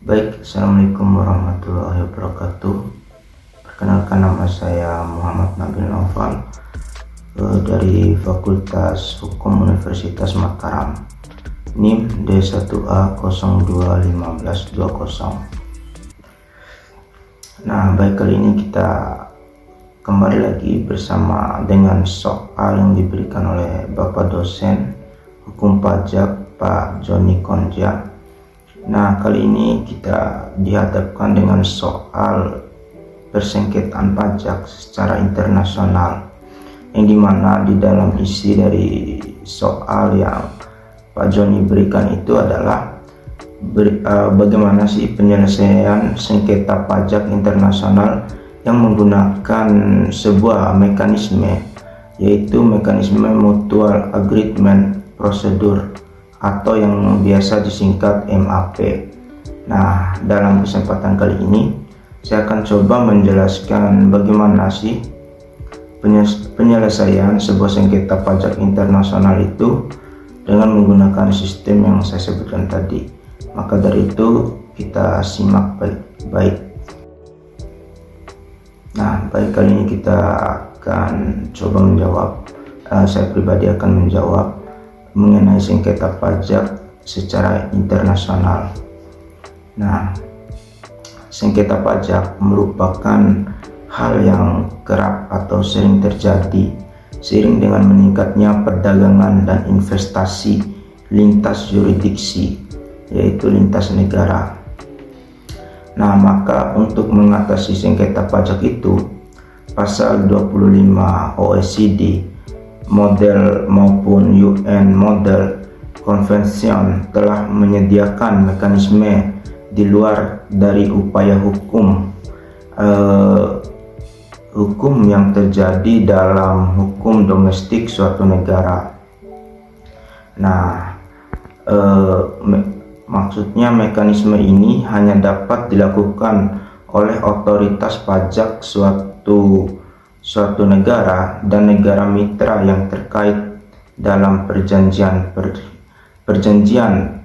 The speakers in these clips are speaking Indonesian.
Baik, Assalamualaikum warahmatullahi wabarakatuh. Perkenalkan, nama saya Muhammad Nabil Naufal dari Fakultas Hukum Universitas Mataram, NIM D1A021520. Nah, baik, kali ini kita kembali lagi bersama dengan soal yang diberikan oleh Bapak dosen Hukum Pajak Pak Joni Konja. Nah, kali ini kita dihadapkan dengan soal persengketaan pajak secara internasional, yang dimana di dalam isi dari soal yang Pak Joni berikan itu adalah bagaimana sih penyelesaian sengketa pajak internasional yang menggunakan sebuah mekanisme, yaitu mekanisme Mutual Agreement Procedure atau yang biasa disingkat MAP. Nah, dalam kesempatan kali ini saya akan coba menjelaskan bagaimana sih penyelesaian sebuah sengketa pajak internasional itu dengan menggunakan sistem yang saya sebutkan tadi. Maka dari itu kita simak baik-baik. Nah, baik, kali ini kita akan coba menjawab. Saya pribadi akan menjawab mengenai sengketa pajak secara internasional. Nah, sengketa pajak merupakan hal yang kerap atau sering terjadi seiring dengan meningkatnya perdagangan dan investasi lintas yurisdiksi, yaitu lintas negara. Nah, maka untuk mengatasi sengketa pajak itu, pasal 25 OECD model maupun UN model convention telah menyediakan mekanisme di luar dari upaya hukum yang terjadi dalam hukum domestik suatu negara. Nah, maksudnya mekanisme ini hanya dapat dilakukan oleh otoritas pajak suatu negara dan negara mitra yang terkait dalam perjanjian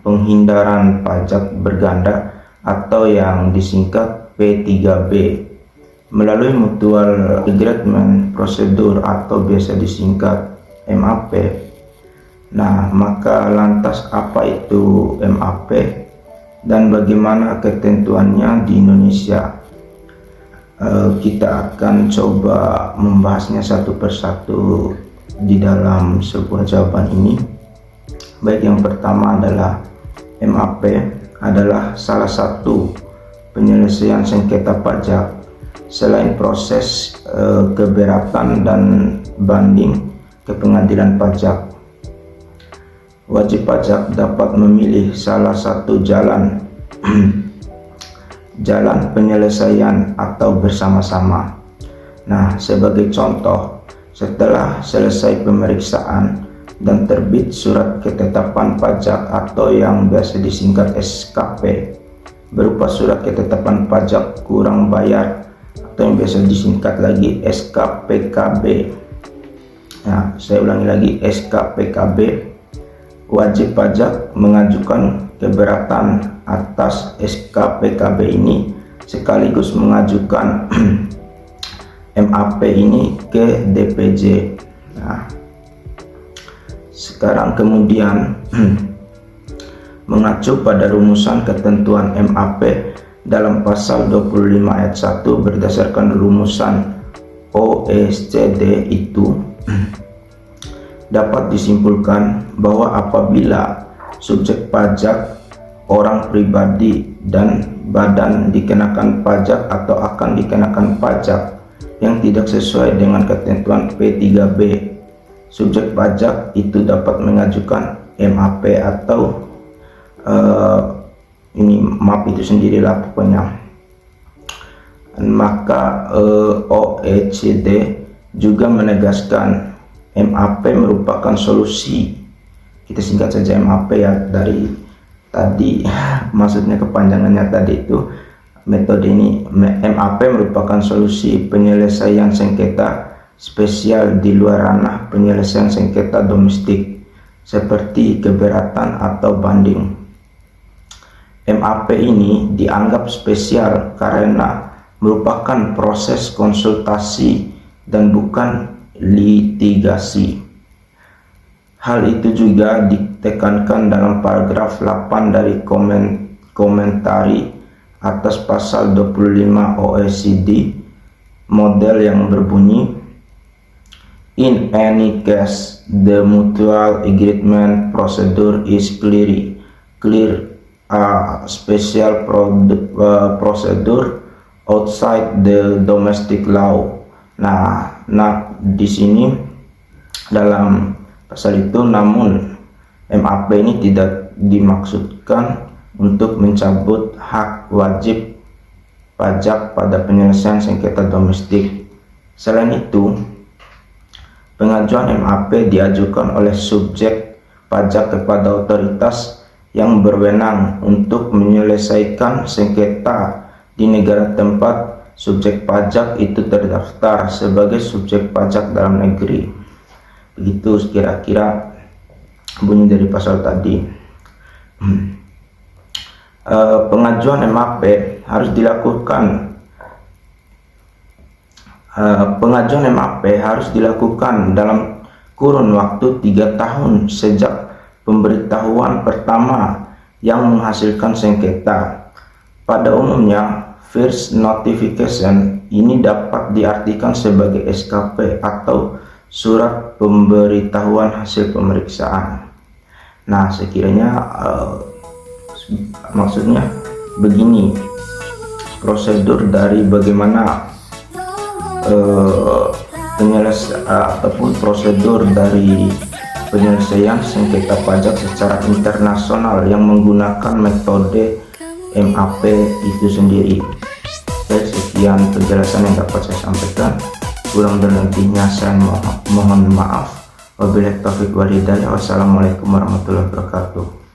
penghindaran pajak berganda atau yang disingkat P3B melalui Mutual Agreement Procedure atau biasa disingkat MAP. Nah, maka lantas apa itu MAP dan bagaimana ketentuannya di Indonesia? Kita akan coba membahasnya satu persatu di dalam sebuah jawaban ini. Baik, yang pertama adalah MAP adalah salah satu penyelesaian sengketa pajak selain proses keberatan dan banding ke pengadilan pajak. Wajib pajak dapat memilih salah satu jalan penyelesaian atau bersama-sama. Nah, sebagai contoh, setelah selesai pemeriksaan dan terbit surat ketetapan pajak atau yang biasa disingkat SKP berupa surat ketetapan pajak kurang bayar atau yang biasa disingkat lagi SKPKB. Nah, saya ulangi lagi, SKPKB. Wajib pajak mengajukan keberatan atas SKPKB ini sekaligus mengajukan MAP ini ke DPJ. Nah, sekarang kemudian mengacu pada rumusan ketentuan MAP dalam pasal 25 ayat 1 berdasarkan rumusan OECD itu dapat disimpulkan bahwa apabila subjek pajak, orang pribadi, dan badan dikenakan pajak atau akan dikenakan pajak yang tidak sesuai dengan ketentuan P3B, subjek pajak itu dapat mengajukan MAP atau ini MAP itu sendirilah pokoknya. Maka OECD juga menegaskan MAP merupakan solusi, kita singkat saja MAP ya, dari tadi maksudnya kepanjangannya tadi itu metode ini. MAP merupakan solusi penyelesaian sengketa spesial di luar ranah penyelesaian sengketa domestik seperti keberatan atau banding. MAP ini dianggap spesial karena merupakan proses konsultasi dan bukan litigasi. Hal itu juga ditekankan dalam paragraf 8 dari komentari atas pasal 25 OECD model yang berbunyi, "In any case, the mutual agreement procedure is clear a special procedure outside the domestic law." Nah, di sini dalam pasal itu, namun MAP ini tidak dimaksudkan untuk mencabut hak wajib pajak pada penyelesaian sengketa domestik. Selain itu, pengajuan MAP diajukan oleh subjek pajak kepada otoritas yang berwenang untuk menyelesaikan sengketa di negara tempat subjek pajak itu terdaftar sebagai subjek pajak dalam negeri. Begitu kira-kira bunyi dari pasal tadi. Pengajuan MAP harus dilakukan dalam kurun waktu 3 tahun sejak pemberitahuan pertama yang menghasilkan sengketa. Pada umumnya, first notification ini dapat diartikan sebagai SKP atau surat pemberitahuan hasil pemeriksaan. Nah, sekiranya maksudnya begini, prosedur dari bagaimana ataupun prosedur dari penyelesaian sengketa pajak secara internasional yang menggunakan metode MAP itu sendiri. Oke, sekian penjelasan yang dapat saya sampaikan. Kurang dan lebihnya saya mohon maaf. Wabillahi taufiq wal hidayah. Wassalamualaikum warahmatullahi wabarakatuh.